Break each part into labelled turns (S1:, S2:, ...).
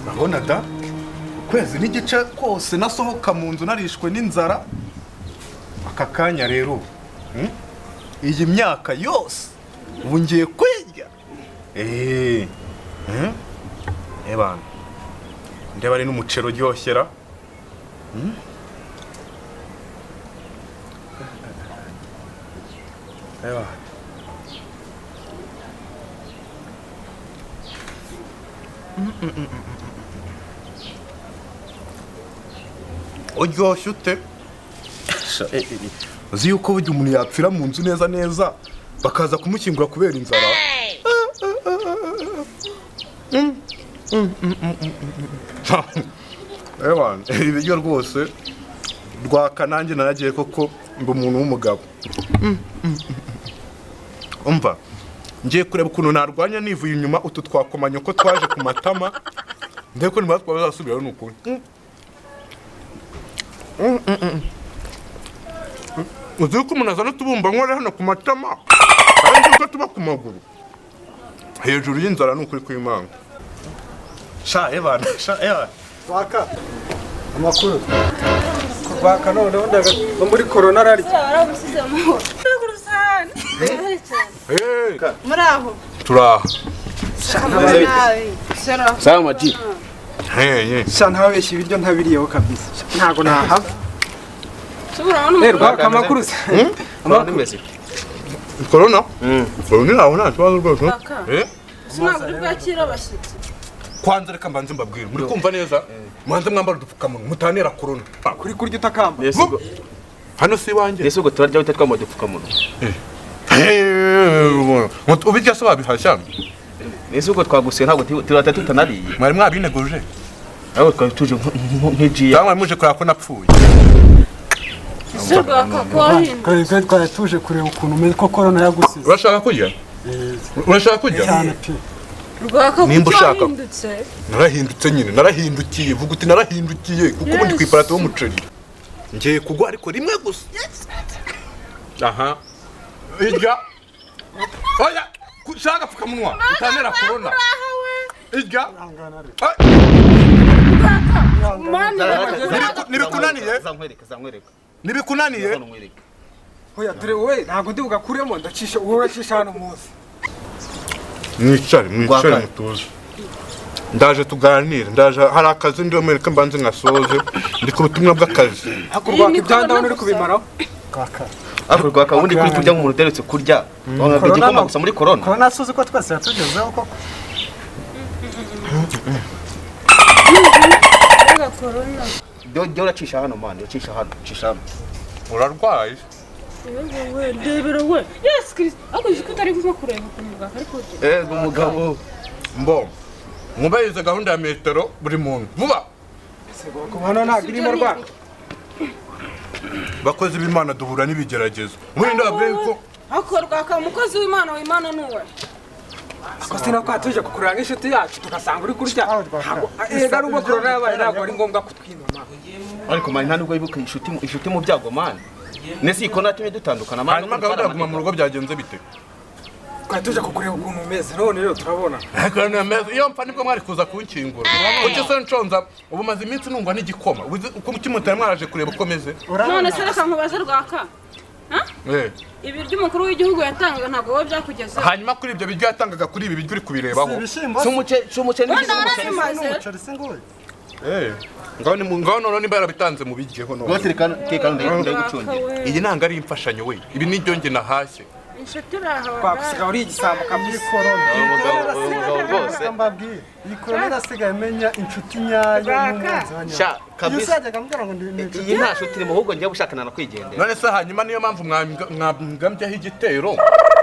S1: urabona da ukwezi n'igice kose nasohoka mu nzu narishwe n'inzara aka kanya rero iyi myaka yose ubu ngiye kwirya ebana ndeba ari n'umucero uryoshera ebana uryoshye ute uzi yuko burya umuntu yapfira mu nzu neza neza bakaza kumushyingura kubera inzara ibiryo rwose rwaka nanjye naragiye koko mba umuntu w'umugabo umva ngiye kureba ukuntu narwanya nivuye inyuma utu twakomanya ko twaje ku matama ndetse ko niba twazasubiraho ni ukuri uzi yuko umuntu azana utubumba nkore hano ku matama kandi uko tuba ku maguru hejuru y'inzara ni ukuri kw'Imana ebana
S2: waka amakuru kurwaka noneho ndaga muri corona rari
S3: muraho
S1: turaha
S4: sawa maji
S2: ntabeshya ibiryo ntabiriyeho kabisa ntago nahava rwaka amakuru
S1: corona naho nta kibazo rwose
S3: sinaburi bwakira abashyitsi
S1: kwanza reka mbanze mbabwire muri kumva neza mwanze mwambara udupfukamunwa mutanera corona
S2: kuri kurya utakamba
S1: hano si iwanjye
S4: ese ubwo turarya bite twambaye udupfukamunwa
S1: ubirya se wabihashya
S4: ese ubwo twagusiye ntabwo turata tutanariye
S1: mwari mwabineguje
S4: aho twari tuje nk'ijiya
S1: cyangwa muje kureba ko napfuye
S2: kandi twari tuje kureba ukuntu umeze ko corona yagusize
S1: urashaka kurya
S2: cyane pe
S3: rwaka
S1: nimba ushaka
S3: kucyahindutse
S1: narahindutse nyine narahindukiye vuga uti narahindukiye kuko ubundi ku iparato y'umuceri ngiye kugwa ariko rimwe gusa aha irya oya shaka pfukamunwa utanera corona irya nibikunaniye
S2: oya dore wowe ntago ndi bugakuremo ndacisha wowe uracisha hano munsi
S1: mwicare mutuze ndaje tuganire hari akazi ndi Amerika mbanze ngasoze ndi ku butumwa bw'akazi
S2: hakurwaka ibyandabona uri kubimaraho
S4: rwaka ubundi kuri kurya nk'umuntu uteretse kurya igikoma gusa muri corona
S2: corona suzi ko twese yatugezeho koko
S3: corona
S4: jya uracisha hano mani uracisha hano
S1: urarwaye
S3: ndebera we yes Chris ako uko utari kuva kureba ukuntu rwaka ariko
S4: umugabo
S1: mbo mwubahirize gahunda ya metero buri muntu vuba
S2: hano ntabwo irimo rwaka
S1: bakozi b'Imana duhura n'ibigeragezo muri ndababwiye ko
S3: hakorwaka umukozi w'Imana nuwe
S2: ako sinako tuje kukuranga inshuti yacu tugasanga uri kurya ari ubwo corona yabaye ntabwo ari ngombwa kutwinoma
S4: ariko mani nta nubwo yibuka inshuti mu byago mani nese iyi corona tumwe dutandukana mani
S1: hanyuma gahunda yaguma mu rugo byagenze bite
S2: twari tuje kukureba ukuntu umeze none rero turabona
S1: iyo mpfa nibwo mwari kuza kunkingura kuki se nshonza ubu maze iminsi nungwa n'igikoma uko kimutari mwaraje kureba uko meze
S3: none se reka nkubaze rwaka ibiryo umukuru w'igihugu yatangaga ntabwo wowe byakugezeho
S1: hanyuma kuri ibyo biryo yatangaga kuri ibi biryo uri kubirebaho
S4: c'umuceri
S1: ngaho none nimba yarabitanze mu bigeho iyi nanga ari imfashanyo we ibi nibyo njye nahashye
S3: inshuti uraho
S2: twagusiga uri igisambo kamuri corona iyi corona irasigaye menya inshuti nyayo n'umwanzi wa nyayo
S4: kabisa
S2: yusajyaga mbwira ngo ndi
S4: iyi nta shuti irimo ahubwo ngiye gushakana na kwigendera
S1: none se hanyuma niyo mpamvu mwambwambyeho igitero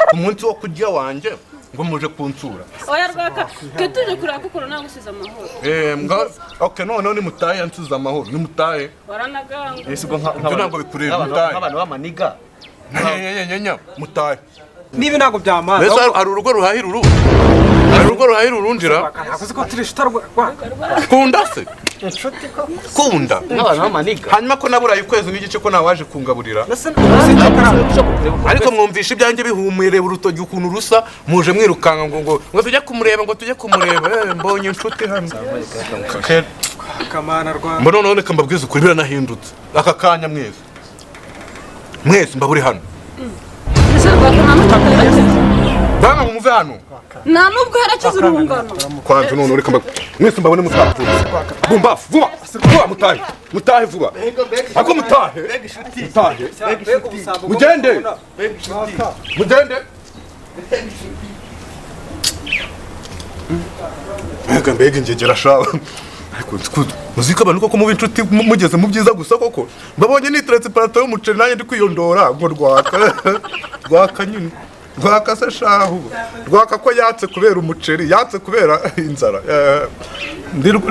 S1: ku munsi wo kurya wanjye ngo muje kunsura
S3: oya rwaka twe tuje kureba ko corona yagusize amahoro
S1: okay noneho nimutahe yansize amahoro nimutahe
S3: waranaganga
S4: ese ubwo
S1: ntabwo bikureba mutahe
S4: nk'abantu b'amaniga
S1: mutahe
S2: niba ntabwo byamaze
S1: mbese hari urugo ruhahira urunjira
S2: ntabwo uzi ko turi inshuti rwaka
S1: kunda se
S2: inshuti ko
S1: kunda
S4: n'abantu b'amaniga
S1: hanyuma ko naburaye ukwezi n'igice ko nawaje kungaburira ariko mwumvisha ibyanjye bihumureba urutoki ukuntu rusa muje mwirukanka ngo tujye kumureba mbonye inshuti hano
S2: kamana rwa
S1: mbona none reka mbabwize ukuri biranahindutse aka kanya mwese mbaburi hano
S3: ese rwaka nta n'utakayerekeza
S1: bana muve hano
S3: nta n'ubwo herekeza urungano
S1: kwanza none reka mwese mbabone mutapfuye bumbafu vuba mutahe vuba ako mutahe mugende mbega ingegera shawe muziko abantu koko muba inshuti mugeze mu byiza gusa koko mbabonye niteretse iparato y'umuceri nanjye ndi kwiyondora ngo rwaka nyine rwaka se shahu rwaka ko yatse kubera umuceri yatse kubera inzara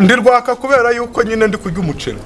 S1: ndi rwaka kubera yuko nyine ndi kurya umuceri